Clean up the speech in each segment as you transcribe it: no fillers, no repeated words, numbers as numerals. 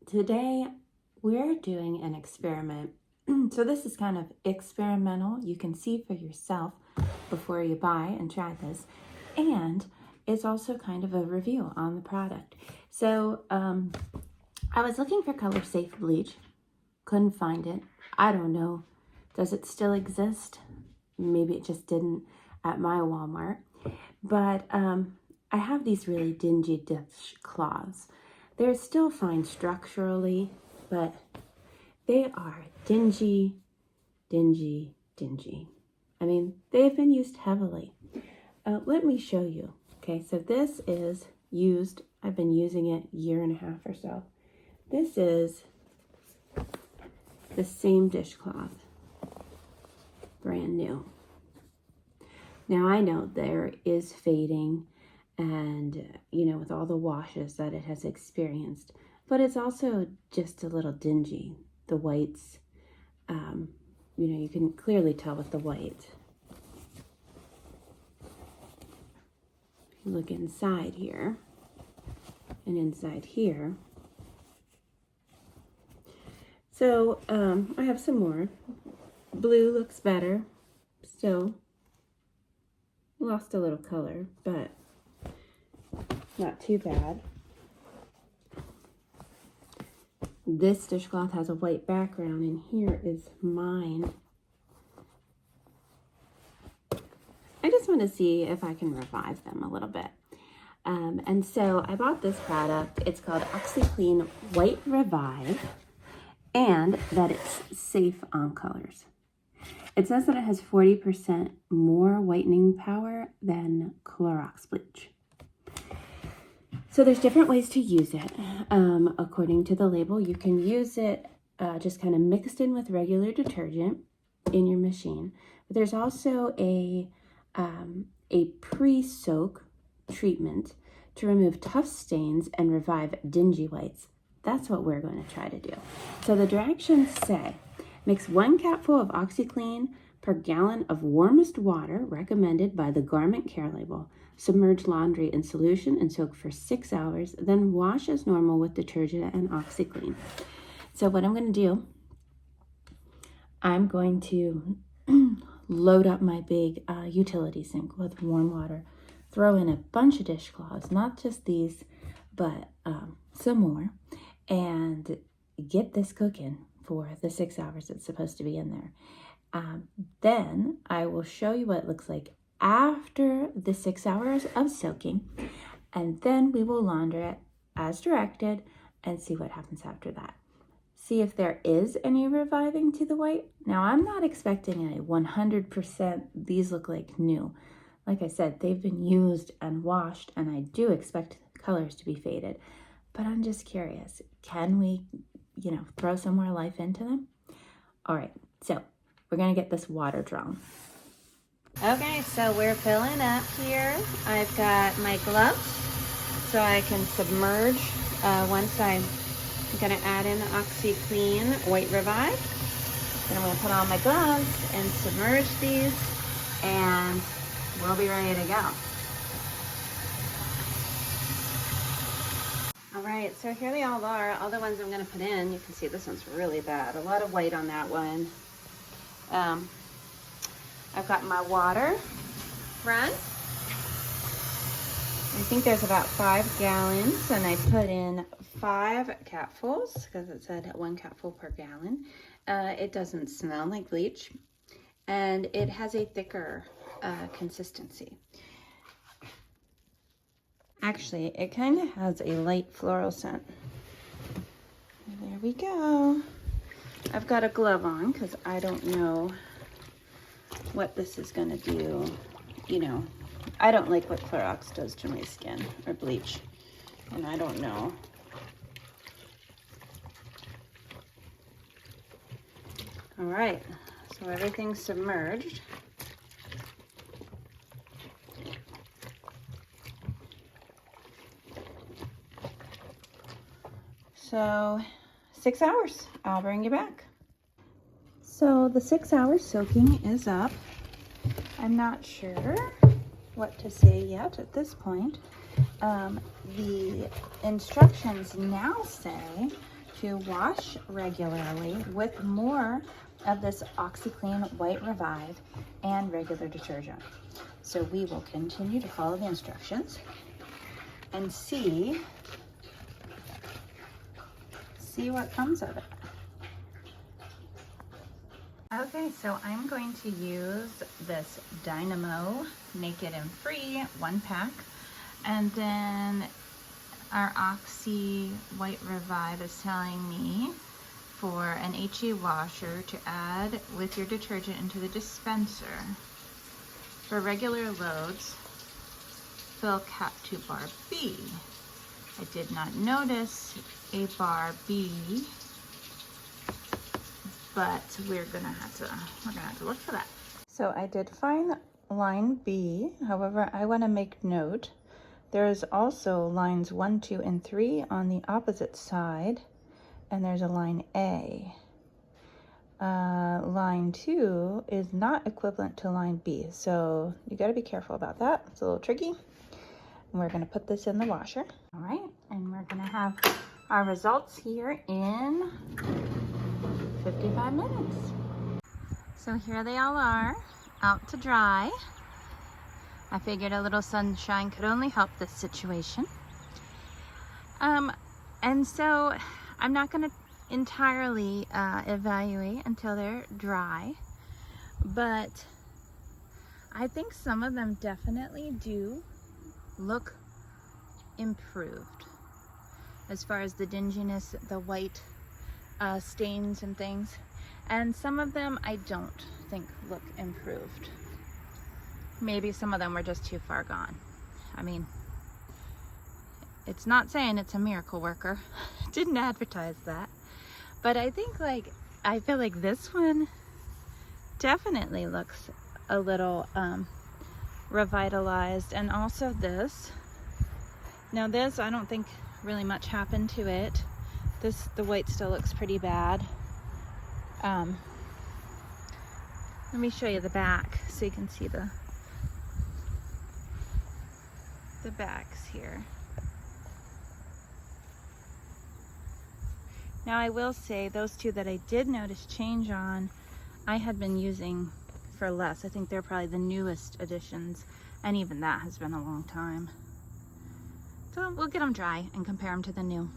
Today we're doing an experiment. So this is kind of experimental. You can see for yourself before you buy and try this. And it's also kind of a review on the product. So I was looking for color safe bleach. Couldn't find it. I don't know. Does it still exist? Maybe it just didn't at my Walmart. But I have these really dingy dishcloths. They're still fine structurally, but they are dingy, dingy, dingy. I mean, they've been used heavily. Let me show you. Okay, so this is used. I've been using it a year and a half or so. This is the same dishcloth, brand new. Now I know there is fading and, you know, with all the washes that it has experienced, but it's also just a little dingy. The whites, you know, you can clearly tell with the white. If you look inside here and inside here. So I have some more. Blue looks better. Still lost a little color, but not too bad. This dishcloth has a white background, and here is mine. I just want to see if I can revive them a little bit. And so I bought this product. It's called OxiClean White Revive, and that it's safe on colors. It says that it has 40% more whitening power than Clorox bleach. So there's different ways to use it. According to the label, you can use it just kind of mixed in with regular detergent in your machine. But there's also a pre-soak treatment to remove tough stains and revive dingy whites. That's what we're going to try to do. So the directions say, mix 1 capful of OxiClean per gallon of warmest water recommended by the garment care label. Submerge laundry in solution and soak for 6 hours, then wash as normal with detergent and OxiClean. So what I'm going to do, I'm going to load up my big utility sink with warm water, throw in a bunch of dishcloths, not just these, but some more, and get this cooking for the 6 hours it's supposed to be in there. Then I will show you what it looks like after the 6 hours of soaking, and then we will launder it as directed and see what happens after that. See if there is any reviving to the white. Now I'm not expecting a 100%, these look like new. Like I said, they've been used and washed, and I do expect colors to be faded, but I'm just curious, can we, you know, throw some more life into them? All right, so we're gonna get this water drawn. Okay, so we're filling up here. I've got my gloves so I can submerge. Once I'm gonna add in the OxiClean White Revive, then I'm gonna put on my gloves and submerge these, and we'll be ready to go. All right, so here they all are, all the ones I'm gonna put in. You can see this one's really bad. A lot of white on that one. I've got my water run. I think there's about 5 gallons, and I put in 5 capfuls because it said 1 capful per gallon. It doesn't smell like bleach, and it has a thicker consistency. Actually, it kind of has a light floral scent. There we go. I've got a glove on because I don't know what this is going to do. You know, I don't like what Clorox does to my skin, or bleach, and I don't know. All right, so everything's submerged. So 6 hours, I'll bring you back. So the 6 hours soaking is up. I'm not sure what to say yet at this point. The instructions now say to wash regularly with more of this OxiClean White Revive and regular detergent. So we will continue to follow the instructions and see what comes of it. Okay, so I'm going to use this Dynamo Naked and Free 1-pack, and then our Oxy White Revive is telling me for an HE washer to add with your detergent into the dispenser. For regular loads, fill cap to bar B. I did not notice a bar B, but we're gonna have to look for that. So I did find line B. However, I want to make note there is also lines 1, 2, and 3 on the opposite side, and there's a line A. Line 2 is not equivalent to line B, so you got to be careful about that. It's a little tricky. And we're going to put this in the washer. All right, and we're going to have our results here in 55 minutes. So here they all are, out to dry. I figured a little sunshine could only help this situation. And so I'm not going to entirely evaluate until they're dry, but I think some of them definitely do look improved as far as the dinginess, the white stains and things, and some of them I don't think look improved. Maybe some of them were just too far gone. I mean, it's not saying it's a miracle worker. Didn't advertise that. But I think I feel like this one definitely looks a little revitalized, and also this. Now this, I don't think really much happened to it. The white still looks pretty bad. Let me show you the back so you can see the backs here. Now I will say those two that I did notice change on, I had been using for less. I think they're probably the newest additions, and even that has been a long time. So we'll get them dry and compare them to the new.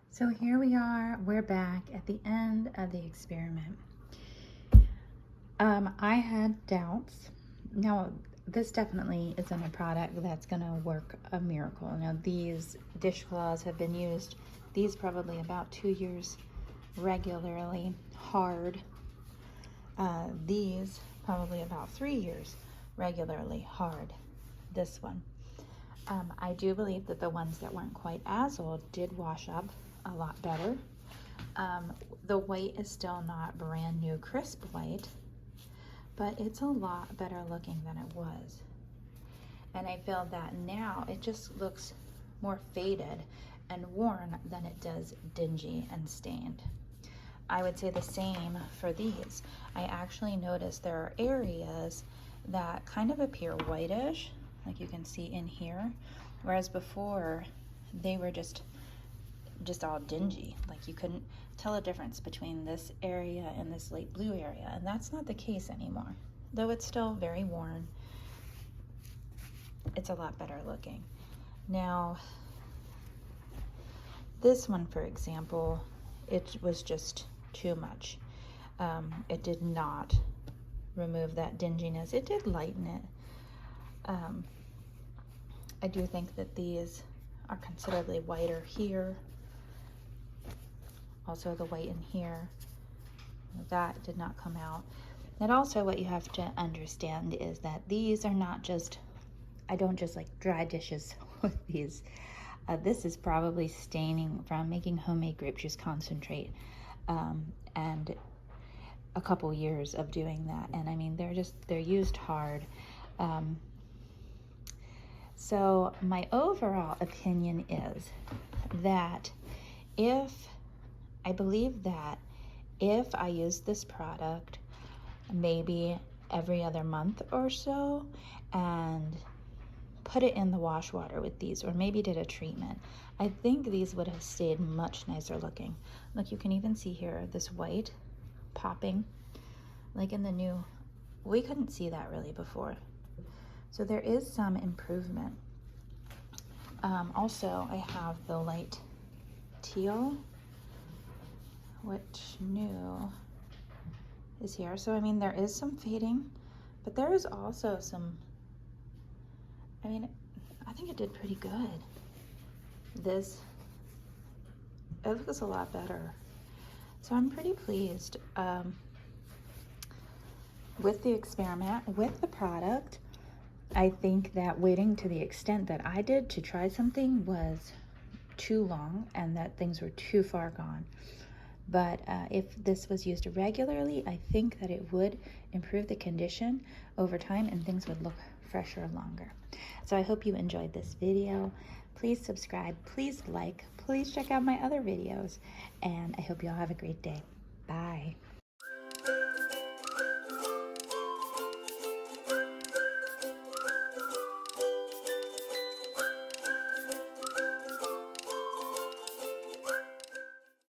So here we are, we're back at the end of the experiment. I had doubts. Now this definitely isn't a product that's gonna work a miracle. Now these dishcloths have been used, these probably about 2 years regularly, hard. These probably about 3 years regularly, hard. This one. I do believe that the ones that weren't quite as old did wash up a lot better. The white is still not brand new crisp white, but it's a lot better looking than it was. And I feel that now it just looks more faded and worn than it does dingy and stained. I would say the same for these. I actually noticed there are areas that kind of appear whitish, like you can see in here, whereas before they were just all dingy. Like you couldn't tell a difference between this area and this light blue area, and that's not the case anymore. Though it's still very worn, it's a lot better looking. Now, this one, for example, it was just too much. It did not remove that dinginess. It did lighten it. I do think that these are considerably whiter here. Also the white in here, that did not come out. And also what you have to understand is that these are not just, I don't just like dry dishes with these. This is probably staining from making homemade grape juice concentrate, and a couple years of doing that. And I mean, they're used hard. So my overall opinion is that I believe that if I use this product maybe every other month or so, and put it in the wash water with these, or maybe did a treatment, I think these would have stayed much nicer looking. Look, you can even see here this white popping, like in the new, we couldn't see that really before. So there is some improvement. Also, I have the light teal, which new is here. So I mean, there is some fading, but there is also some, I mean, I think it did pretty good. This, it looks a lot better. So I'm pretty pleased with the experiment, with the product. I think that waiting to the extent that I did to try something was too long, and that things were too far gone. But if this was used regularly, I think that it would improve the condition over time and things would look fresher longer. So I hope you enjoyed this video. Please subscribe, please like, please check out my other videos, and I hope you all have a great day. Bye.